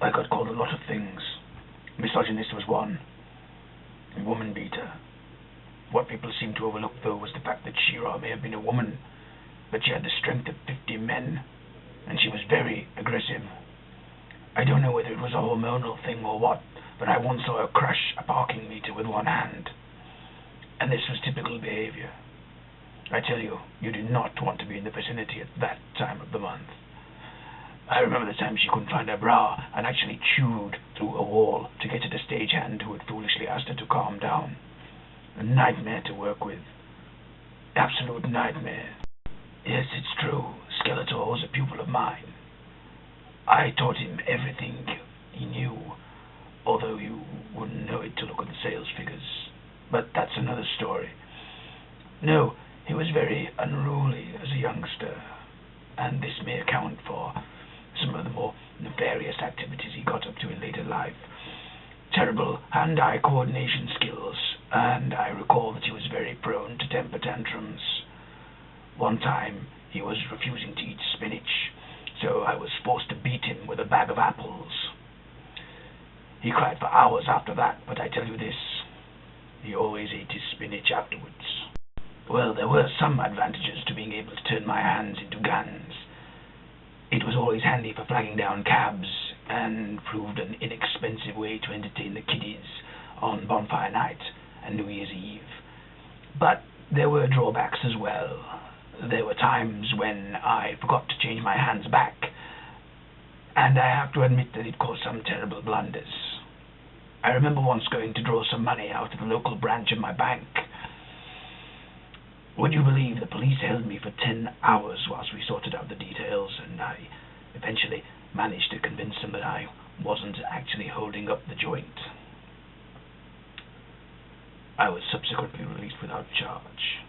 I got called a lot of things. Misogynist was one. Woman beater. What people seemed to overlook, though, was the fact that She-Ra may have been a woman, but she had the strength of 50 men, and she was very aggressive. I don't know whether it was a hormonal thing or what, but I once saw her crush a parking meter with one hand. And this was typical behavior. I tell you, you do not want to be in the vicinity at that time of the month. I remember the time she couldn't find her bra and actually chewed through a wall to get at a stagehand who had foolishly asked her to calm down. A nightmare to work with. Absolute nightmare. Yes, it's true. Skeletor was a pupil of mine. I taught him everything he knew, although you wouldn't know it to look at the sales figures. But that's another story. No, he was very unruly as a youngster, and this may account for some of the more nefarious activities he got up to in later life. Terrible hand-eye coordination skills, and I recall that he was very prone to temper tantrums. One time, he was refusing to eat spinach, so I was forced to beat him with a bag of apples. He cried for hours after that, but I tell you this, he always ate his spinach afterwards. Well, there were some advantages to being able to turn my hands into guns. It was always handy for flagging down cabs, and proved an inexpensive way to entertain the kiddies on Bonfire Night and New Year's Eve. But there were drawbacks as well. There were times when I forgot to change my hands back, and I have to admit that it caused some terrible blunders. I remember once going to draw some money out of the local branch of my bank. Would you believe the police held me for 10 hours whilst we sorted out the details, and I eventually managed to convince them that I wasn't actually holding up the joint. I was subsequently released without charge.